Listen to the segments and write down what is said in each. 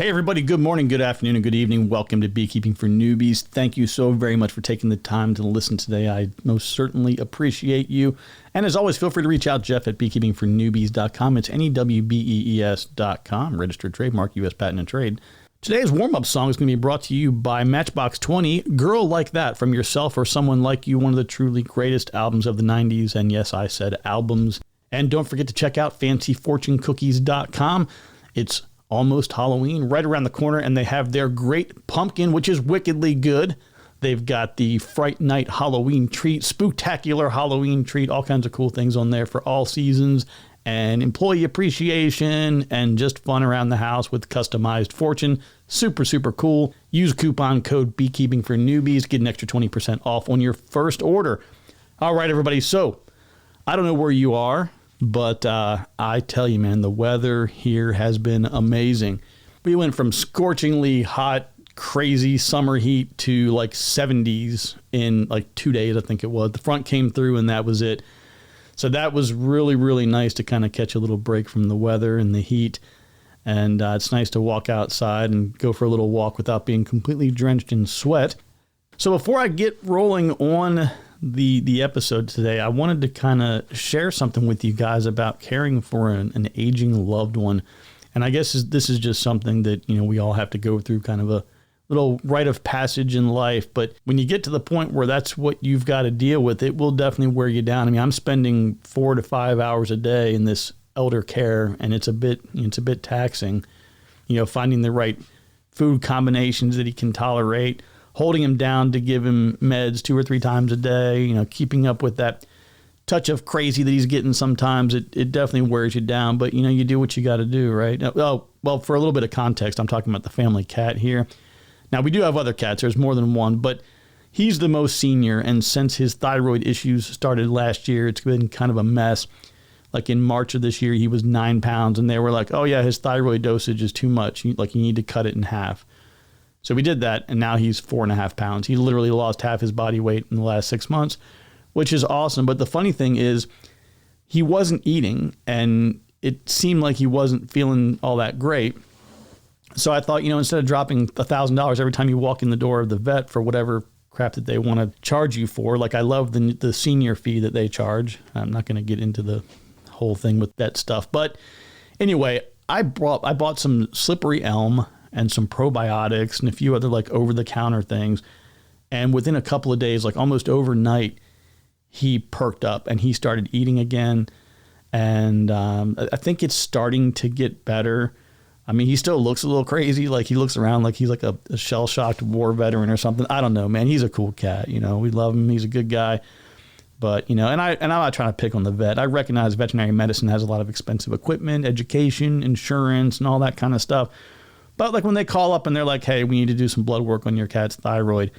Hey everybody, good morning, good afternoon, and good evening. Welcome to Beekeeping for Newbies. Thank you so very much for taking the time to listen today. I most certainly appreciate you. And as always, feel free to reach out, Jeff at beekeepingfornewbies.com. It's NEWBEES.com, registered trademark, U.S. patent and trade. Today's warm-up song is going to be brought to you by Matchbox 20, Girl Like That, from Yourself or Someone Like You, one of the truly greatest albums of the 90s. And yes, I said albums. And don't forget to check out fancyfortunecookies.com. It's almost Halloween, right around the corner, and they have their great pumpkin, which is wickedly good. They've got the Fright Night Halloween treat, spooktacular Halloween treat, all kinds of cool things on there for all seasons, and employee appreciation, and just fun around the house with customized fortune. Super, super cool. Use coupon code Beekeeping for Newbies. Get an extra 20% off on your first order. All right, everybody. So I don't know where you are, but I tell you, man, the weather here has been amazing. We went from scorchingly hot, crazy summer heat to like 70s in like 2 days, I think it was. The front came through and that was it. So that was really, really nice to kind of catch a little break from the weather and the heat. And it's nice to walk outside and go for a little walk without being completely drenched in sweat. So before I get rolling on the episode today, I wanted to kind of share something with you guys about caring for an aging loved one. And I guess this is just something that, we all have to go through, kind of a little rite of passage in life. But when you get to the point where that's what you've got to deal with, it will definitely wear you down. I mean, I'm spending 4 to 5 hours a day in this elder care, and it's a bit taxing, finding the right food combinations that he can tolerate, holding him down to give him meds 2 or 3 times a day, keeping up with that touch of crazy that he's getting sometimes. It definitely wears you down, but you do what you got to do, right? Well, for a little bit of context, I'm talking about the family cat here. Now, we do have other cats. There's more than one, but he's the most senior, and since his thyroid issues started last year, it's been kind of a mess. Like in March of this year, he was 9 pounds, and they were like, oh yeah, his thyroid dosage is too much. You need to cut it in half. So we did that, and now he's 4.5 pounds. He literally lost half his body weight in the last 6 months, which is awesome. But the funny thing is, he wasn't eating, and it seemed like he wasn't feeling all that great. So I thought, instead of dropping $1,000 every time you walk in the door of the vet for whatever crap that they want to charge you for, like I love the senior fee that they charge. I'm not going to get into the whole thing with that stuff. But anyway, I bought some slippery elm and some probiotics and a few other like over-the-counter things. And within a couple of days, like almost overnight, he perked up and he started eating again. And I think it's starting to get better. I mean, he still looks a little crazy. Like he looks around like he's like a shell-shocked war veteran or something. I don't know, man. He's a cool cat. We love him. He's a good guy. But, and I'm not trying to pick on the vet. I recognize veterinary medicine has a lot of expensive equipment, education, insurance, and all that kind of stuff. But like when they call up and they're like, hey, we need to do some blood work on your cat's thyroid.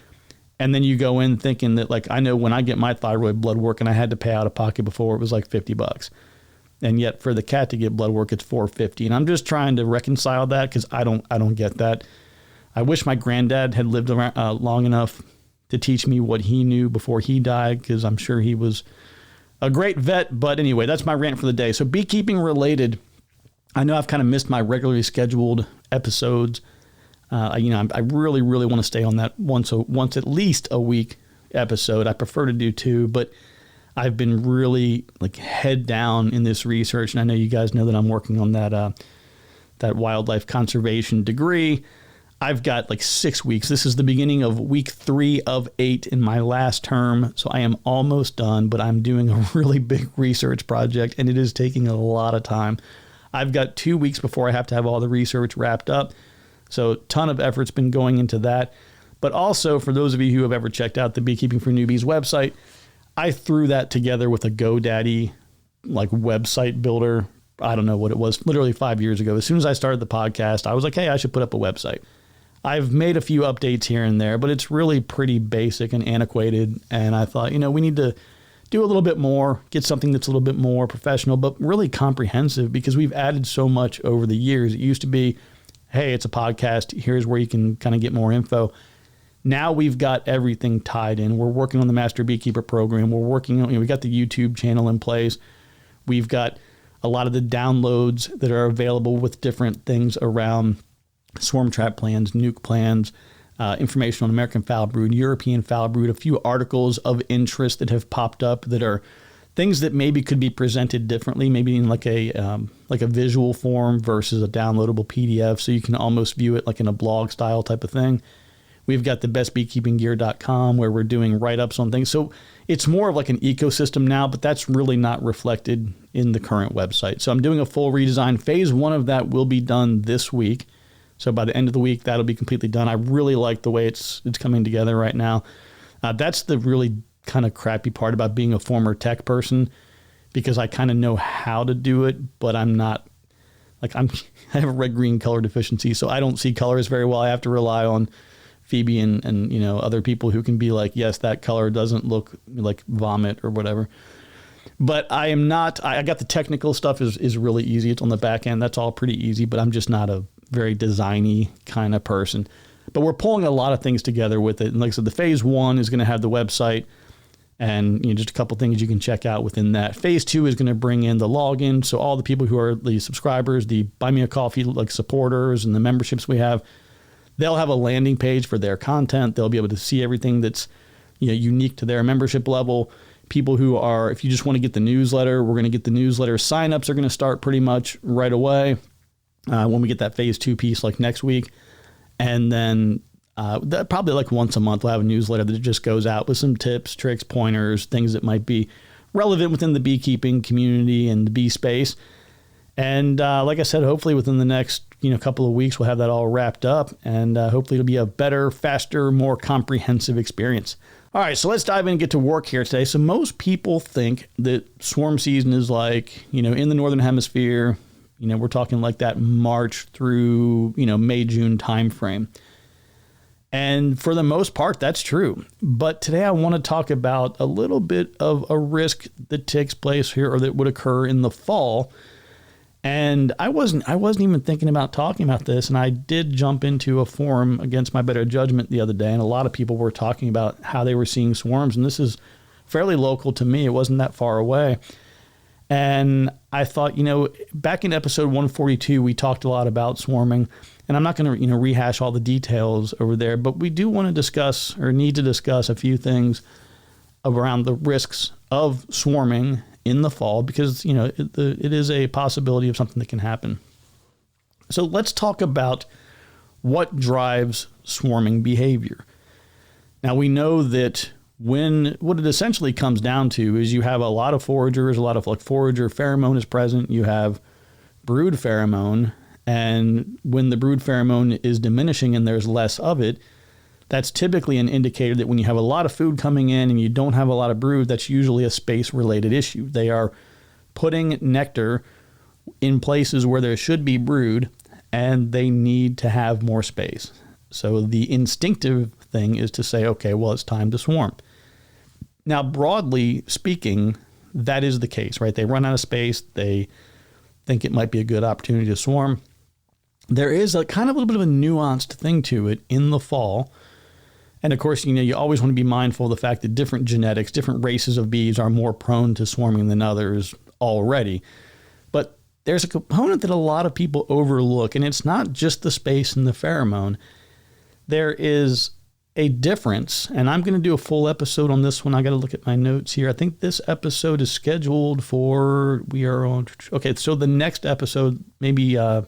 And then you go in thinking that, like, I know when I get my thyroid blood work and I had to pay out of pocket before, it was like $50. And yet for the cat to get blood work, it's $450. And I'm just trying to reconcile that because I don't get that. I wish my granddad had lived around, long enough to teach me what he knew before he died, because I'm sure he was a great vet. But anyway, that's my rant for the day. So beekeeping related, I know I've kind of missed my regularly scheduled episodes. I really, really want to stay on that once at least a week episode. I prefer to do 2, but I've been really like head down in this research. And I know you guys know that I'm working on that wildlife conservation degree. I've got like 6 weeks. This is the beginning of week 3 of 8 in my last term. So I am almost done, but I'm doing a really big research project and it is taking a lot of time. I've got 2 weeks before I have to have all the research wrapped up. So a ton of effort's been going into that. But also for those of you who have ever checked out the Beekeeping for Newbies website, I threw that together with a GoDaddy like website builder. I don't know what it was, literally 5 years ago. As soon as I started the podcast, I was like, hey, I should put up a website. I've made a few updates here and there, but it's really pretty basic and antiquated. And I thought, we need to do a little bit more, get something that's a little bit more professional, but really comprehensive, because we've added so much over the years. It used to be, hey, it's a podcast. Here's where you can kind of get more info. Now we've got everything tied in. We're working on the Master Beekeeper program. We're working on, we got the YouTube channel in place. We've got a lot of the downloads that are available with different things around swarm trap plans, nuke plans, information on American foul brood, European foul brood, a few articles of interest that have popped up that are things that maybe could be presented differently, maybe in like a visual form versus a downloadable PDF, so you can almost view it like in a blog style type of thing. We've got the bestbeekeepinggear.com where we're doing write-ups on things. So it's more of like an ecosystem now, but that's really not reflected in the current website. So I'm doing a full redesign. Phase 1 of that will be done this week. So by the end of the week, that'll be completely done. I really like the way it's coming together right now. That's the really kind of crappy part about being a former tech person, because I kind of know how to do it, but I'm not like I have a red-green color deficiency, so I don't see colors very well. I have to rely on Phoebe and other people who can be like, yes, that color doesn't look like vomit or whatever. But I am not. I got the technical stuff is really easy. It's on the back end. That's all pretty easy, but I'm just not a very designy kind of person. But we're pulling a lot of things together with it. And like I said, the phase 1 is going to have the website and just a couple things you can check out within that. Phase 2 is going to bring in the login. So all the people who are the subscribers, the Buy Me a Coffee like supporters and the memberships we have, they'll have a landing page for their content. They'll be able to see everything that's unique to their membership level. People who are, if you just want to get the newsletter, we're going to get the newsletter. Signups are going to start pretty much right away when we get that phase 2 piece like next week. And then probably like once a month, we'll have a newsletter that just goes out with some tips, tricks, pointers, things that might be relevant within the beekeeping community and the bee space. And like I said, hopefully within the next couple of weeks, we'll have that all wrapped up. And hopefully it'll be a better, faster, more comprehensive experience. All right, so let's dive in and get to work here today. So most people think that swarm season is like, in the Northern Hemisphere, we're talking like that March through, May, June timeframe. And for the most part, that's true. But today I want to talk about a little bit of a risk that takes place here or that would occur in the fall. And I wasn't even thinking about talking about this. And I did jump into a forum against my better judgment the other day. And a lot of people were talking about how they were seeing swarms. And this is fairly local to me. It wasn't that far away. And I thought, back in episode 142, we talked a lot about swarming. And I'm not going to, rehash all the details over there, but we do want to discuss or need to discuss a few things around the risks of swarming in the fall, because, it is a possibility of something that can happen. So let's talk about what drives swarming behavior. Now, we know that what it essentially comes down to is you have a lot of foragers, a lot of like forager pheromone is present. You have brood pheromone. And when the brood pheromone is diminishing and there's less of it, that's typically an indicator that when you have a lot of food coming in and you don't have a lot of brood, that's usually a space-related issue. They are putting nectar in places where there should be brood, and they need to have more space. So the instinctive thing is to say, okay, well, it's time to swarm. Now, broadly speaking, that is the case, right? They run out of space. They think it might be a good opportunity to swarm. There is a kind of a little bit of a nuanced thing to it in the fall. And of course, you always want to be mindful of the fact that different genetics, different races of bees are more prone to swarming than others already. But there's a component that a lot of people overlook, and it's not just the space and the pheromone. There is a difference, and I'm going to do a full episode on this one. I got to look at my notes here. I think this episode is scheduled for, okay, so the next episode, maybe I'll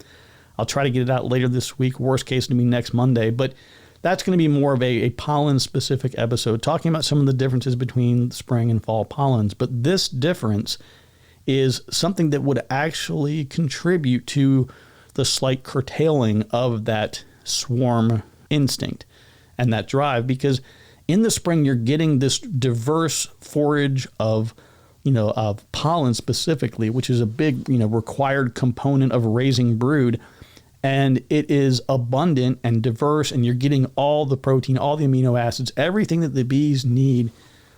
try to get it out later this week. Worst case, it'll be next Monday. But that's going to be more of a pollen-specific episode, talking about some of the differences between spring and fall pollens. But this difference is something that would actually contribute to the slight curtailing of that swarm instinct and that drive, because in the spring, you're getting this diverse forage of pollen specifically, which is a big, required component of raising brood. And it is abundant and diverse, and you're getting all the protein, all the amino acids, everything that the bees need.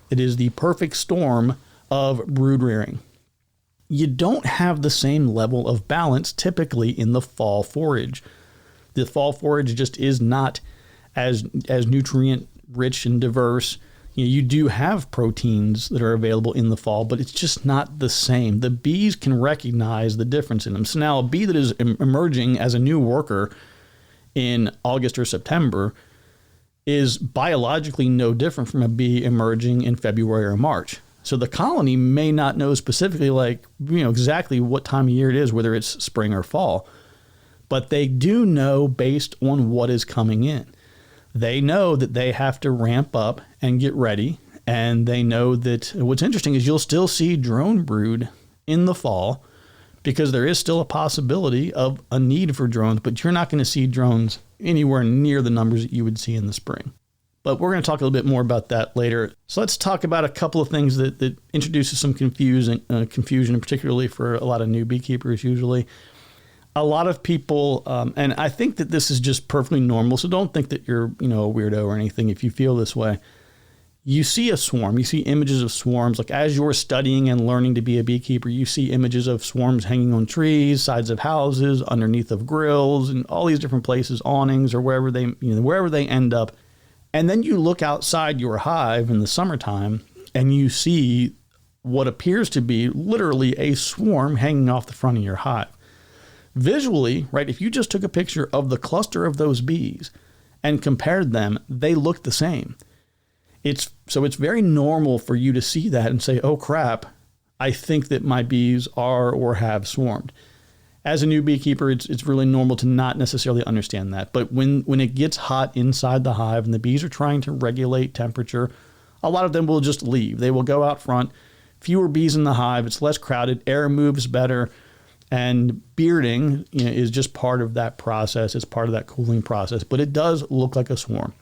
It is the perfect storm of brood rearing. You don't have the same level of balance typically in the fall forage. The fall forage just is not as nutrient rich and diverse. You do have proteins that are available in the fall, but it's just not the same. The bees can recognize the difference in them. So now a bee that is emerging as a new worker in August or September is biologically no different from a bee emerging in February or March. So the colony may not know specifically, exactly what time of year it is, whether it's spring or fall, but they do know based on what is coming in. They know that they have to ramp up and get ready. And they know that what's interesting is you'll still see drone brood in the fall because there is still a possibility of a need for drones, but you're not going to see drones anywhere near the numbers that you would see in the spring. But we're going to talk a little bit more about that later. So let's talk about a couple of things that introduces some confusion, particularly for a lot of new beekeepers usually. A lot of people, and I think that this is just perfectly normal, so don't think that you're a weirdo or anything if you feel this way. You see a swarm, you see images of swarms, like as you're studying and learning to be a beekeeper, you see images of swarms hanging on trees, sides of houses, underneath of grills, and all these different places, awnings, or wherever they end up. And then you look outside your hive in the summertime and you see what appears to be literally a swarm hanging off the front of your hive. Visually, right, if you just took a picture of the cluster of those bees and compared them, they look the same. It's very normal for you to see that and say, oh crap, I think that my bees are or have swarmed. As a new beekeeper, it's really normal to not necessarily understand that. But when it gets hot inside the hive and the bees are trying to regulate temperature, a lot of them will just leave. They will go out front. Fewer bees in the hive. It's less crowded. Air moves better. And bearding is just part of that process. It's part of that cooling process. But it does look like a swarm.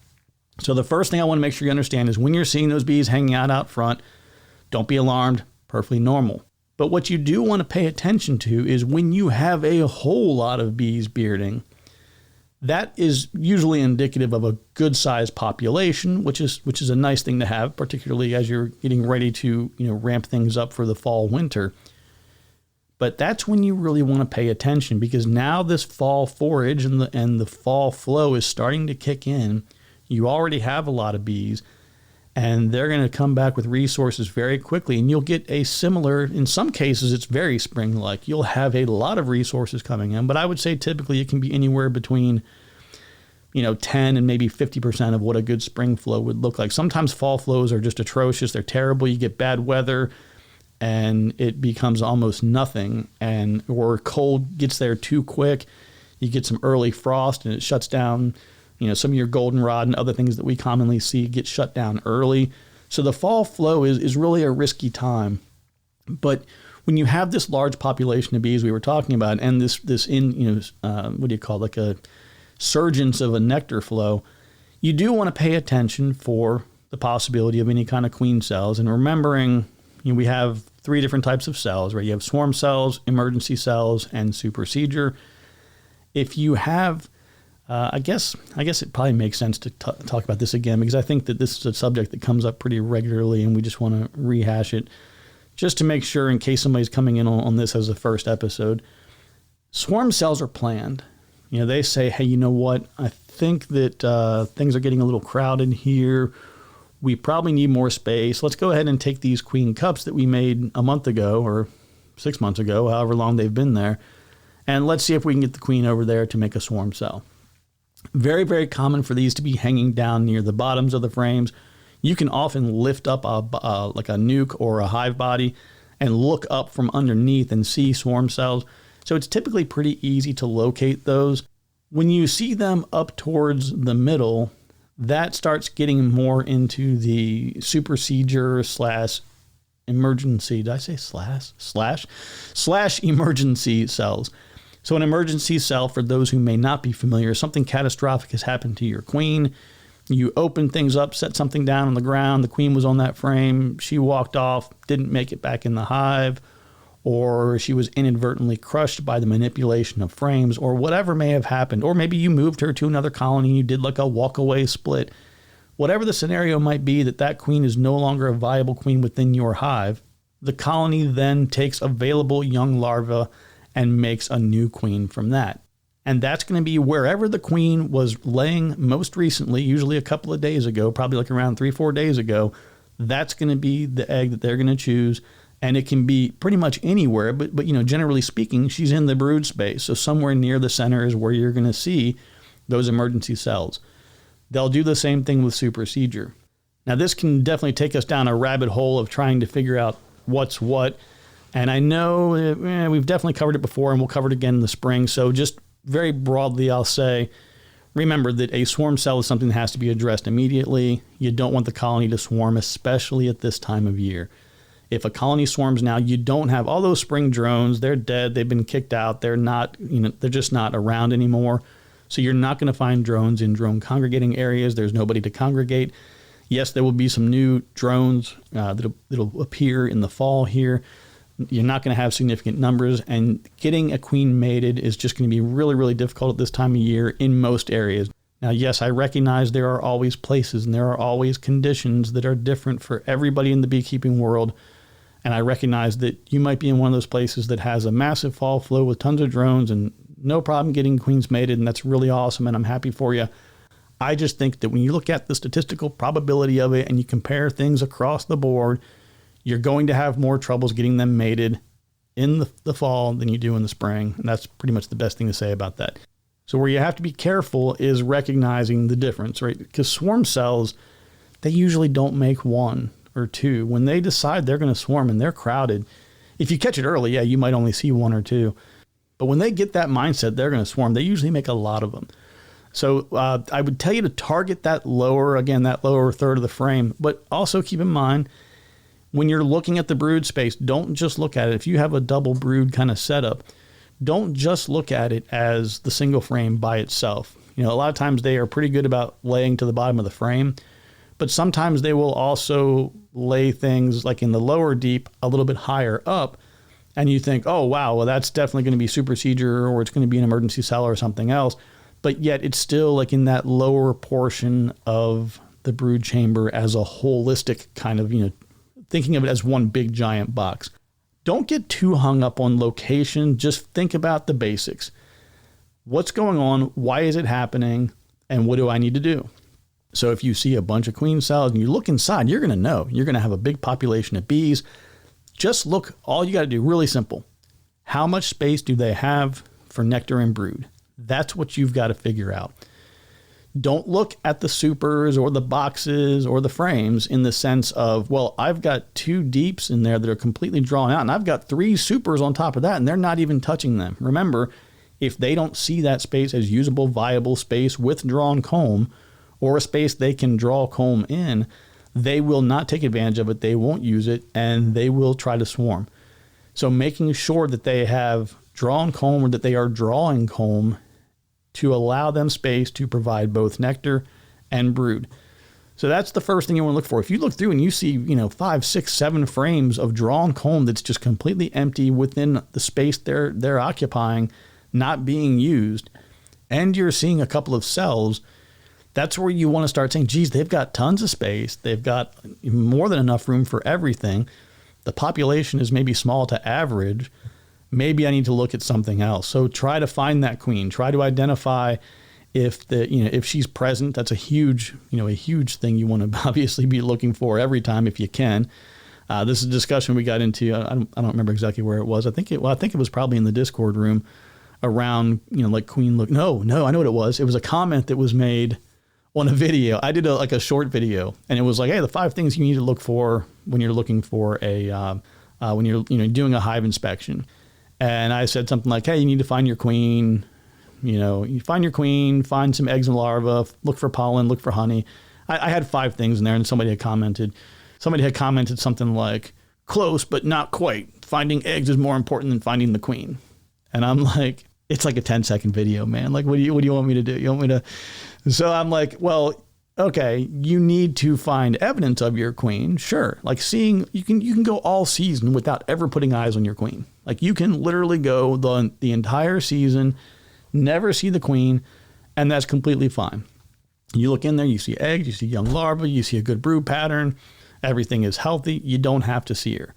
So the first thing I want to make sure you understand is when you're seeing those bees hanging out front, don't be alarmed. Perfectly normal. But what you do want to pay attention to is when you have a whole lot of bees bearding, that is usually indicative of a good sized population, which is a nice thing to have, particularly as you're getting ready to ramp things up for the fall winter. But that's when you really want to pay attention, because now this fall forage and the fall flow is starting to kick in. You already have a lot of bees, and they're going to come back with resources very quickly, and you'll get a similar, in some cases, it's very spring-like. You'll have a lot of resources coming in, but I would say typically it can be anywhere between 10 and maybe 50% of what a good spring flow would look like. Sometimes fall flows are just atrocious. They're terrible. You get bad weather, and it becomes almost nothing, or cold gets there too quick. You get some early frost, and it shuts down. Some of your goldenrod and other things that we commonly see get shut down early. So the fall flow is really a risky time. But when you have this large population of bees we were talking about, and this like a surgence of a nectar flow, you do want to pay attention for the possibility of any kind of queen cells. And remembering, we have 3 different types of cells, right? You have swarm cells, emergency cells, and supercedure. If you have I guess it probably makes sense to talk about this again, because I think that this is a subject that comes up pretty regularly, and we just want to rehash it just to make sure, in case somebody's coming in on this as the first episode. Swarm cells are planned. They say, hey, you know what? I think that things are getting a little crowded here. We probably need more space. Let's go ahead and take these queen cups that we made a month ago or 6 months ago, however long they've been there, and let's see if we can get the queen over there to make a swarm cell. Very, very common for these to be hanging down near the bottoms of the frames. You can often lift up like a nuke or a hive body and look up from underneath and see swarm cells. So it's typically pretty easy to locate those. When you see them up towards the middle, that starts getting more into the supercedure / emergency. Did I say slash emergency cells? So an emergency cell, for those who may not be familiar, something catastrophic has happened to your queen. You open things up, set something down on the ground. The queen was on that frame. She walked off, didn't make it back in the hive, or she was inadvertently crushed by the manipulation of frames, or whatever may have happened. Or maybe you moved her to another colony and you did like a walk-away split. Whatever the scenario might be, that queen is no longer a viable queen within your hive, the colony then takes available young larvae and makes a new queen from that. And that's going to be wherever the queen was laying most recently, usually a couple of days ago, probably like around 3-4 days ago. That's going to be the egg that they're going to choose. And it can be pretty much anywhere, but generally speaking, she's in the brood space. So somewhere near the center is where you're going to see those emergency cells. They'll do the same thing with supercedure. Now, this can definitely take us down a rabbit hole of trying to figure out what's what. And I know we've definitely covered it before, and we'll cover it again in the spring. So just very broadly, I'll say, remember that a swarm cell is something that has to be addressed immediately. You don't want the colony to swarm, especially at this time of year. If a colony swarms now, you don't have all those spring drones. They're dead. They've been kicked out. They're not, they're just not around anymore. So you're not going to find drones in drone congregating areas. There's nobody to congregate. Yes, there will be some new drones that'll appear in the fall here. You're not going to have significant numbers, and getting a queen mated is just going to be really, really difficult at this time of year in most areas. Now, yes, I recognize there are always places and there are always conditions that are different for everybody in the beekeeping world. And I recognize that you might be in one of those places that has a massive fall flow with tons of drones and no problem getting queens mated, and that's really awesome, and I'm happy for you. I just think that when you look at the statistical probability of it and you compare things across the board, you're going to have more troubles getting them mated in the fall than you do in the spring. And that's pretty much the best thing to say about that. So where you have to be careful is recognizing the difference, right? Because swarm cells, they usually don't make one or two. When they decide they're going to swarm and they're crowded, if you catch it early, yeah, you might only see one or two. But when they get that mindset, they're going to swarm, they usually make a lot of them. So I would tell you to target that lower third of the frame, but also keep in mind, when you're looking at the brood space, don't just look at it. If you have a double brood kind of setup, don't just look at it as the single frame by itself. A lot of times they are pretty good about laying to the bottom of the frame, but sometimes they will also lay things like in the lower deep a little bit higher up. And you think, oh, wow, well, that's definitely going to be supercedure, or it's going to be an emergency cell or something else. But yet it's still like in that lower portion of the brood chamber as a holistic kind of, thinking of it as one big giant box. Don't get too hung up on location. Just think about the basics. What's going on? Why is it happening? And what do I need to do? So if you see a bunch of queen cells and you look inside, you're going to know. You're going to have a big population of bees. Just look, all you got to do, really simple. How much space do they have for nectar and brood? That's what you've got to figure out. Don't look at the supers or the boxes or the frames in the sense of, well, I've got 2 deeps in there that are completely drawn out, and I've got 3 supers on top of that, and they're not even touching them. Remember, if they don't see that space as usable, viable space with drawn comb, or a space they can draw comb in, they will not take advantage of it, they won't use it, and they will try to swarm. So making sure that they have drawn comb, or that they are drawing comb, to allow them space to provide both nectar and brood. So that's the first thing you want to look for. If you look through and you see, 5, 6, 7 frames of drawn comb that's just completely empty within the space they're occupying, not being used, and you're seeing a couple of cells, that's where you want to start saying, geez, they've got tons of space. They've got more than enough room for everything. The population is maybe small to average. Maybe I need to look at something else. So try to find that queen. Try to identify if she's present. That's a huge thing you want to obviously be looking for every time if you can. This is a discussion we got into. I don't remember exactly where it was. I think it was probably in the Discord room around, like queen look. No, I know what it was. It was a comment that was made on a video. I did a short video, and it was like, hey, the 5 things you need to look for when you're looking for when you're doing a hive inspection. And I said something like, hey, you need to find your queen, you find your queen, find some eggs and larvae, look for pollen, look for honey. I had 5 things in there, and somebody had commented something like, close, but not quite. Finding eggs is more important than finding the queen. And I'm like, it's like a 10-second video, man. Like, what do you want me to do? You want me to? So I'm like, well, okay, you need to find evidence of your queen. Sure. Like you can go all season without ever putting eyes on your queen. Like you can literally go the entire season, never see the queen, and that's completely fine. You look in there, you see eggs, you see young larvae, you see a good brood pattern, everything is healthy. You don't have to see her.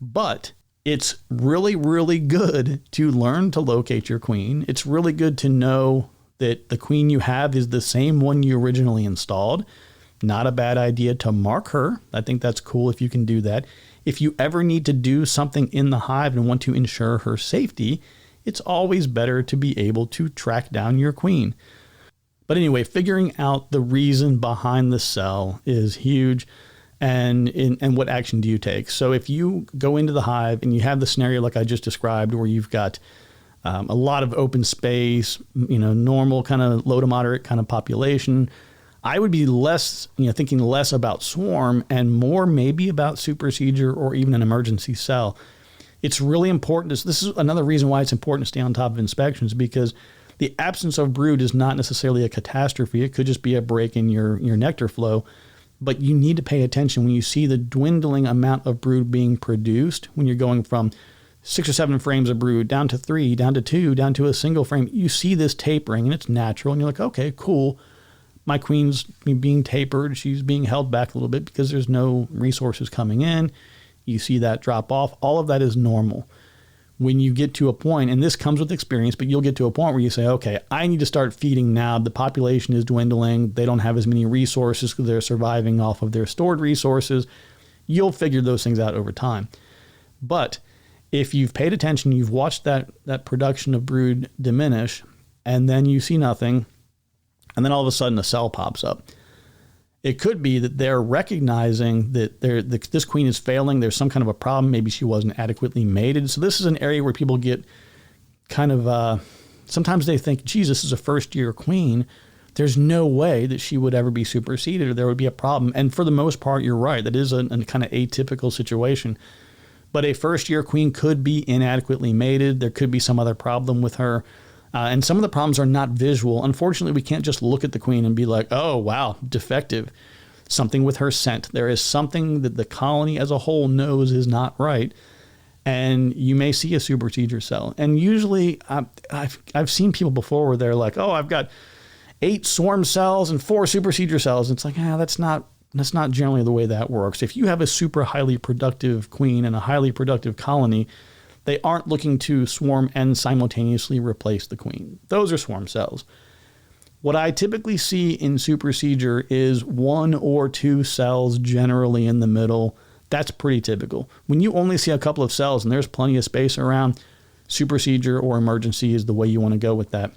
But it's really, really good to learn to locate your queen. It's really good to know that the queen you have is the same one you originally installed. Not a bad idea to mark her. I think that's cool if you can do that. If you ever need to do something in the hive and want to ensure her safety, it's always better to be able to track down your queen. But anyway, figuring out the reason behind the cell is huge. And what action do you take? So if you go into the hive and you have the scenario like I just described, where you've got a lot of open space, normal kind of low to moderate kind of population, I would be thinking less about swarm and more maybe about supercedure or even an emergency cell. It's really important. This is another reason why it's important to stay on top of inspections, because the absence of brood is not necessarily a catastrophe. It could just be a break in your nectar flow. But you need to pay attention when you see the dwindling amount of brood being produced, when you're going from 6 or 7 frames of brood down to 3, down to 2, down to a single frame. You see this tapering, and it's natural. And you're like, okay, cool. My queen's being tapered. She's being held back a little bit because there's no resources coming in. You see that drop off. All of that is normal. When you get to a point, and this comes with experience, but you'll get to a point where you say, okay, I need to start feeding now. The population is dwindling. They don't have as many resources because they're surviving off of their stored resources. You'll figure those things out over time. But if you've paid attention, you've watched that production of brood diminish, and then you see nothing, and then all of a sudden a cell pops up. It could be that they're recognizing that this queen is failing. There's some kind of a problem. Maybe she wasn't adequately mated. So this is an area where people get kind of, sometimes they think, geez, this is a first-year queen. There's no way that she would ever be superseded or there would be a problem. And for the most part, you're right. That is a kind of atypical situation. But a first-year queen could be inadequately mated. There could be some other problem with her. And some of the problems are not visual. Unfortunately, we can't just look at the queen and be like, oh, wow, defective. Something with her scent. There is something that the colony as a whole knows is not right. And you may see a supercedure cell. And usually I've seen people before where they're like, oh, I've got 8 swarm cells and 4 supercedure cells. And it's like, that's not generally the way that works. If you have a super highly productive queen and a highly productive colony, they aren't looking to swarm and simultaneously replace the queen. Those are swarm cells. What I typically see in supercedure is 1 or 2 cells generally in the middle. That's pretty typical. When you only see a couple of cells and there's plenty of space around, supercedure or emergency is the way you want to go with that.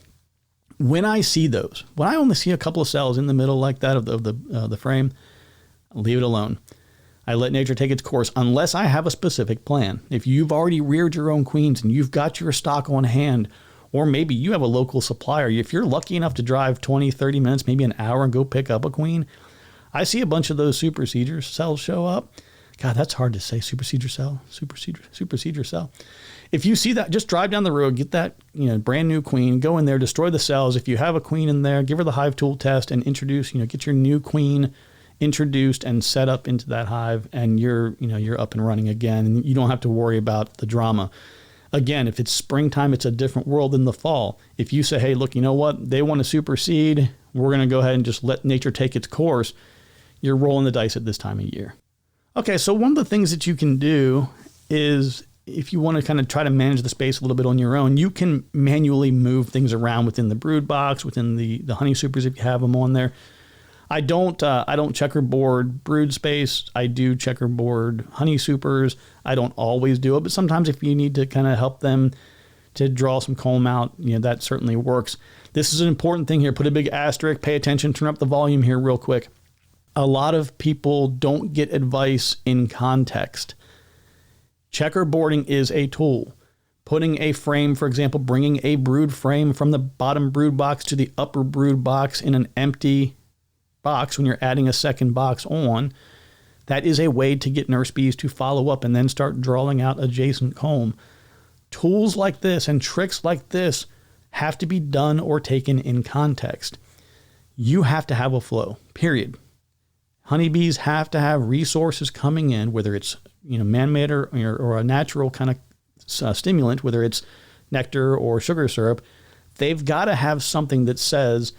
When I see those, when I only see a couple of cells in the middle like that of the frame, leave it alone. I let nature take its course unless I have a specific plan. If you've already reared your own queens and you've got your stock on hand, or maybe you have a local supplier, if you're lucky enough to drive 20, 30 minutes, maybe an hour and go pick up a queen, I see a bunch of those supercedure cells show up. God, that's hard to say. Supercedure cell. If you see that, just drive down the road, get that brand new queen, go in there, destroy the cells. If you have a queen in there, give her the hive tool test and introduce, get your new queen introduced and set up into that hive, and you're up and running again, and you don't have to worry about the drama. Again, if it's springtime, it's a different world than the fall. If you say, hey, look, you know what? They want to supersede. We're going to go ahead and just let nature take its course. You're rolling the dice at this time of year. Okay, so one of the things that you can do is, if you want to kind of try to manage the space a little bit on your own, you can manually move things around within the brood box, within the honey supers if you have them on there. I don't checkerboard brood space. I do checkerboard honey supers. I don't always do it, but sometimes if you need to kind of help them to draw some comb out, that certainly works. This is an important thing here. Put a big asterisk, pay attention, turn up the volume here real quick. A lot of people don't get advice in context. Checkerboarding is a tool. Putting a frame, for example, bringing a brood frame from the bottom brood box to the upper brood box in an empty box when you're adding a second box on, that is a way to get nurse bees to follow up and then start drawing out adjacent comb. Tools like this and tricks like this have to be done or taken in context. You have to have a flow, period. Honeybees have to have resources coming in, whether it's man-made or a natural kind of stimulant, whether it's nectar or sugar syrup. They've got to have something that says,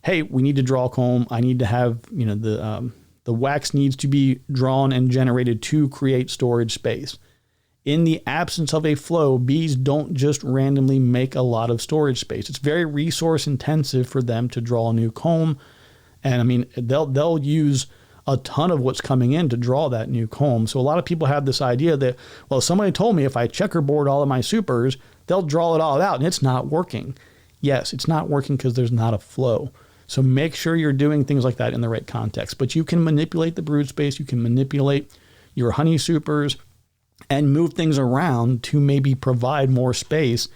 hey, we need to draw comb. I need to have, the wax needs to be drawn and generated to create storage space. In the absence of a flow, bees don't just randomly make a lot of storage space. It's very resource intensive for them to draw new comb. And they'll use a ton of what's coming in to draw that new comb. So a lot of people have this idea that, well, somebody told me if I checkerboard all of my supers, they'll draw it all out, and it's not working. Yes, it's not working because there's not a flow. So make sure you're doing things like that in the right context. But you can manipulate the brood space. You can manipulate your honey supers and move things around to maybe provide more space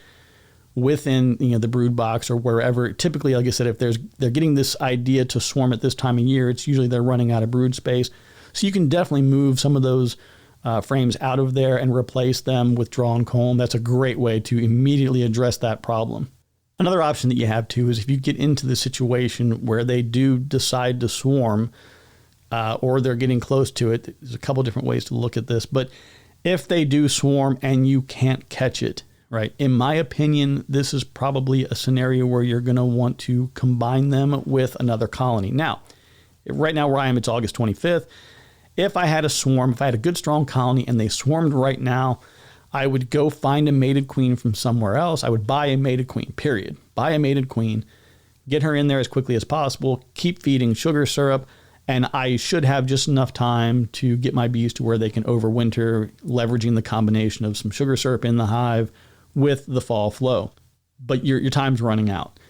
within the brood box or wherever. Typically, like I said, if they're getting this idea to swarm at this time of year, it's usually they're running out of brood space. So you can definitely move some of those frames out of there and replace them with drawn comb. That's a great way to immediately address that problem. Another option that you have too is if you get into the situation where they do decide to swarm or they're getting close to it, there's a couple different ways to look at this, but if they do swarm and you can't catch it, right? In my opinion, this is probably a scenario where you're going to want to combine them with another colony. Now, right now where I am, it's August 25th. If I had a swarm, if I had a good strong colony and they swarmed right now, I would go find a mated queen from somewhere else. I would buy a mated queen, period. Buy a mated queen, get her in there as quickly as possible, keep feeding sugar syrup, and I should have just enough time to get my bees to where they can overwinter, leveraging the combination of some sugar syrup in the hive with the fall flow. But your time's running out.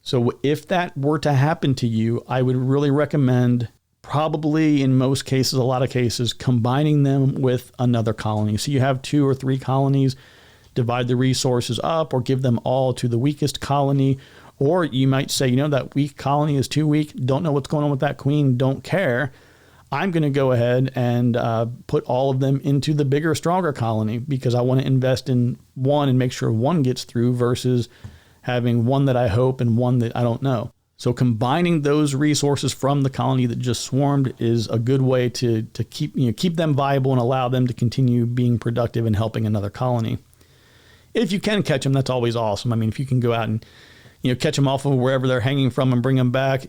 So if that were to happen to you, I would really recommend, probably in most cases, a lot of cases, combining them with another colony. So you have 2 or 3 colonies, divide the resources up or give them all to the weakest colony. Or you might say, that weak colony is too weak. Don't know what's going on with that queen. Don't care. I'm going to go ahead and put all of them into the bigger, stronger colony because I want to invest in one and make sure one gets through versus having one that I hope and one that I don't know. So combining those resources from the colony that just swarmed is a good way to keep them viable and allow them to continue being productive and helping another colony. If you can catch them, that's always awesome. I mean, if you can go out and catch them off of wherever they're hanging from and bring them back,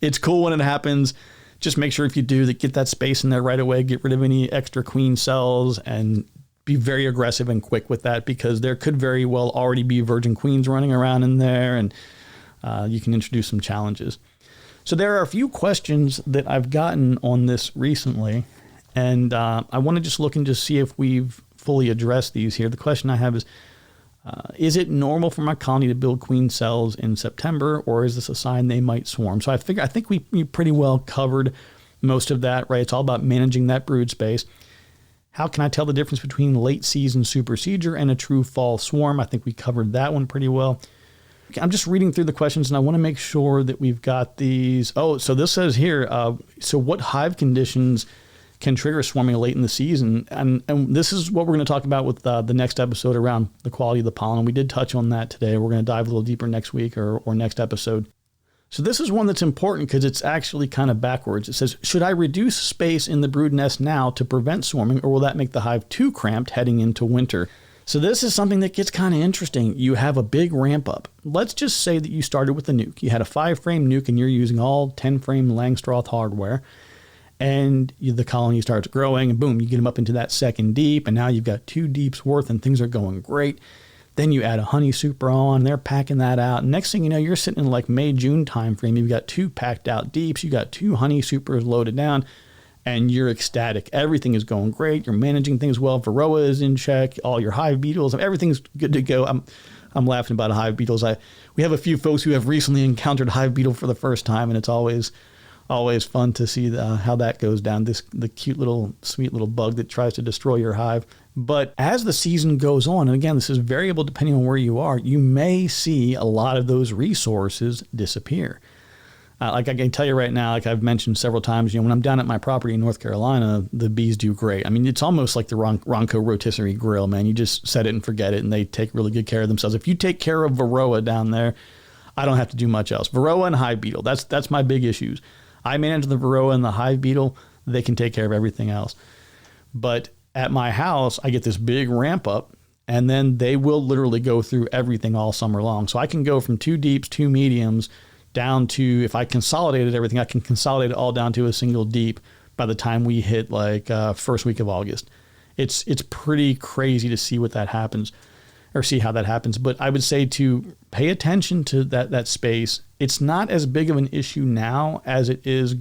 it's cool when it happens. Just make sure if you do that, get that space in there right away, get rid of any extra queen cells and be very aggressive and quick with that because there could very well already be virgin queens running around in there and you can introduce some challenges. So there are a few questions that I've gotten on this recently, and I want to just look and just see if we've fully addressed these here. The question I have is it normal for my colony to build queen cells in September, or is this a sign they might swarm? So I think we pretty well covered most of that, right? It's all about managing that brood space. How can I tell the difference between late season supercedure and a true fall swarm? I think we covered that one pretty well. I'm just reading through the questions and I want to make sure that we've got these. Oh, so this says here, so what hive conditions can trigger swarming late in the season? And this is what we're going to talk about with the next episode around the quality of the pollen. We did touch on that today. We're going to dive a little deeper next week or next episode. So this is one that's important because it's actually kind of backwards. It says, should I reduce space in the brood nest now to prevent swarming, or will that make the hive too cramped heading into winter? So this is something that gets kind of interesting. You have a big ramp up. Let's just say that you started with a nuke. You had a 5-frame nuke and you're using all 10-frame Langstroth hardware. And the colony starts growing and boom, you get them up into that second deep. And now you've got 2 deeps worth and things are going great. Then you add a honey super on, they're packing that out. And next thing you know, you're sitting in like May, June timeframe. You've got 2 packed out deeps. You got 2 honey supers loaded down. And you're ecstatic. Everything is going great. You're managing things well. Varroa is in check. All your hive beetles, everything's good to go. I'm laughing about hive beetles. We have a few folks who have recently encountered hive beetle for the first time, and it's always fun to see how that goes down. The cute little, sweet little bug that tries to destroy your hive. But as the season goes on, and again, this is variable depending on where you are, you may see a lot of those resources disappear. Like I can tell you right now, like I've mentioned several times, when I'm down at my property in North Carolina, the bees do great. I mean, it's almost like the Ronco rotisserie grill, man. You just set it and forget it, and they take really good care of themselves. If you take care of Varroa down there, I don't have to do much else. Varroa and hive beetle, that's my big issues. I manage the Varroa and the hive beetle. They can take care of everything else. But at my house, I get this big ramp up, and then they will literally go through everything all summer long. So I can go from 2 deeps, 2 mediums, down to, if I consolidated everything, I can consolidate it all down to a single deep by the time we hit like first week of August. It's pretty crazy to see what that happens or see how that happens. But I would say to pay attention to that space. It's not as big of an issue now as it is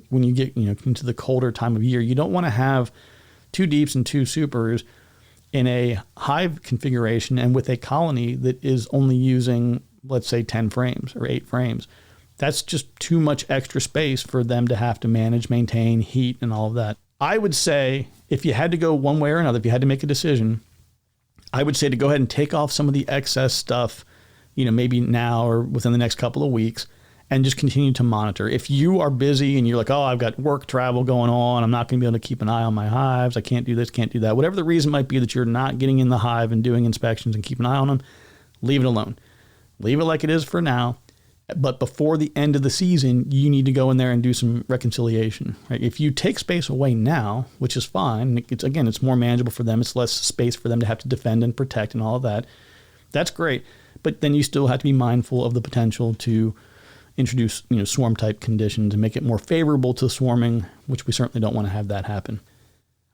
when you get into the colder time of year. You don't want to have 2 deeps and 2 supers in a hive configuration and with a colony that is only using, let's say, 10 frames or 8 frames. That's just too much extra space for them to have to manage, maintain, heat, and all of that. I would say if you had to go one way or another, if you had to make a decision, I would say to go ahead and take off some of the excess stuff, maybe now or within the next couple of weeks, and just continue to monitor. If you are busy and you're like, oh, I've got work travel going on, I'm not going to be able to keep an eye on my hives, I can't do this, can't do that, whatever the reason might be that you're not getting in the hive and doing inspections and keep an eye on them, leave it alone. Leave it like it is for now. But before the end of the season, you need to go in there and do some reconciliation. Right? If you take space away now, which is fine, it's more manageable for them. It's less space for them to have to defend and protect and all of that. That's great. But then you still have to be mindful of the potential to introduce swarm type conditions and make it more favorable to swarming, which we certainly don't want to have that happen.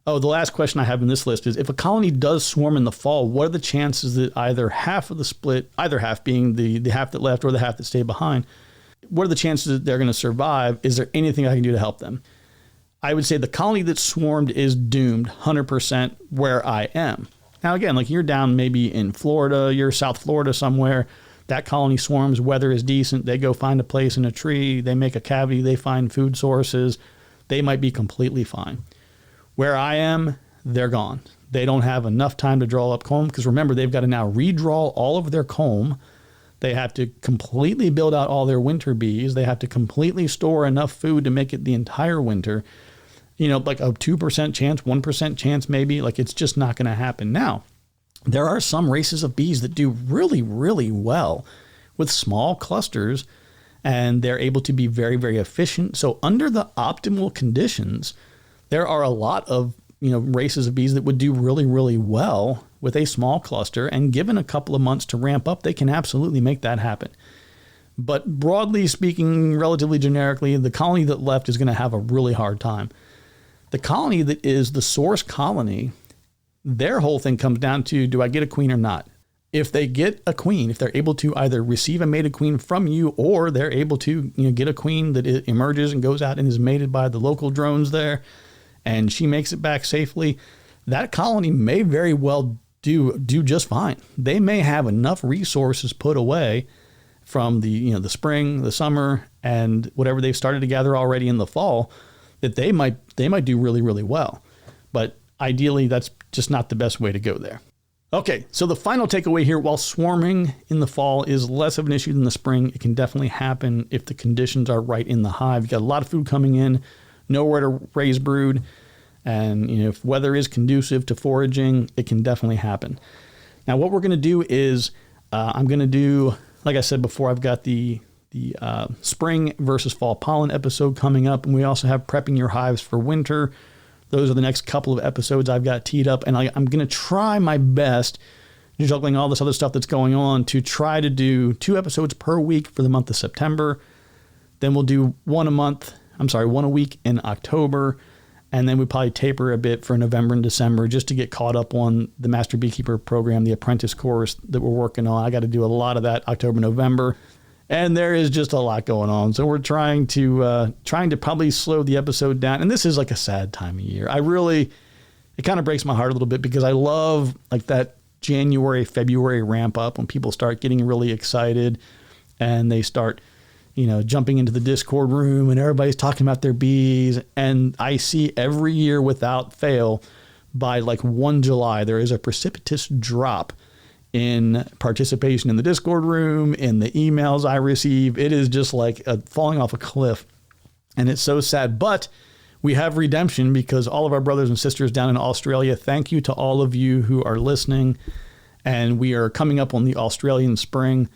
Oh, the last question I have in this list is, if a colony does swarm in the fall, what are the chances that either half of the split, either half being the half that left or the half that stayed behind, what are the chances that they're going to survive? Is there anything I can do to help them? I would say the colony that swarmed is doomed 100% where I am. Now, again, like you're down maybe in Florida, you're South Florida somewhere, that colony swarms, weather is decent, they go find a place in a tree, they make a cavity, they find food sources, they might be completely fine. Where I am, they're gone. They don't have enough time to draw up comb because remember, they've got to now redraw all of their comb. They have to completely build out all their winter bees. They have to completely store enough food to make it the entire winter. Like a 2% chance, 1% chance maybe. Like it's just not going to happen. Now, there are some races of bees that do really, really well with small clusters, and they're able to be very, very efficient. So under the optimal conditions, there are a lot of races of bees that would do really, really well with a small cluster, and given a couple of months to ramp up, they can absolutely make that happen. But broadly speaking, relatively generically, the colony that left is going to have a really hard time. The colony that is the source colony, their whole thing comes down to, do I get a queen or not? If they get a queen, if they're able to either receive a mated queen from you, or they're able to get a queen that emerges and goes out and is mated by the local drones there, and she makes it back safely, that colony may very well do just fine. They may have enough resources put away from the spring, the summer, and whatever they've started to gather already in the fall, that they might do really, really well. But ideally, that's just not the best way to go there. Okay, so the final takeaway here, while swarming in the fall is less of an issue than the spring, it can definitely happen if the conditions are right in the hive. You've got a lot of food coming in, nowhere to raise brood, and if weather is conducive to foraging, it can definitely happen. Now, what we're going to do is I'm going to do, like I said before, I've got the spring versus fall pollen episode coming up, and we also have prepping your hives for winter. Those are the next couple of episodes I've got teed up, and I'm going to try my best, juggling all this other stuff that's going on, to try to do 2 episodes per week for the month of September. Then we'll do one a week in October, and then we probably taper a bit for November and December just to get caught up on the Master Beekeeper program, the apprentice course that we're working on. I got to do a lot of that October, November, and there is just a lot going on. So we're trying to probably slow the episode down. And this is like a sad time of year. It kind of breaks my heart a little bit because I love like that January, February ramp up when people start getting really excited and they start jumping into the Discord room and everybody's talking about their bees. And I see every year without fail, by like 1 July, there is a precipitous drop in participation in the Discord room, in the emails I receive. It is just like falling off a cliff. And it's so sad. But we have redemption because all of our brothers and sisters down in Australia, thank you to all of you who are listening. And we are coming up on the Australian spring.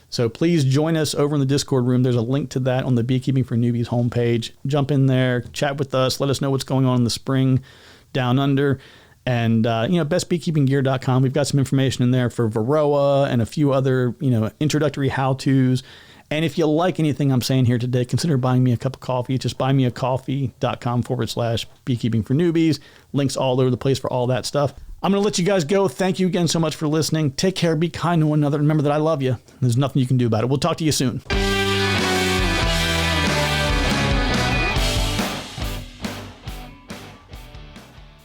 So please join us over in the Discord room. There's a link to that on the Beekeeping for Newbies homepage. Jump in there, chat with us, let us know what's going on in the spring down under. And, bestbeekeepinggear.com. We've got some information in there for Varroa and a few other, introductory how-tos. And if you like anything I'm saying here today, consider buying me a cup of coffee. Just buymeacoffee.com/beekeeping for newbies. Links all over the place for all that stuff. I'm going to let you guys go. Thank you again so much for listening. Take care. Be kind to one another. Remember that I love you. There's nothing you can do about it. We'll talk to you soon.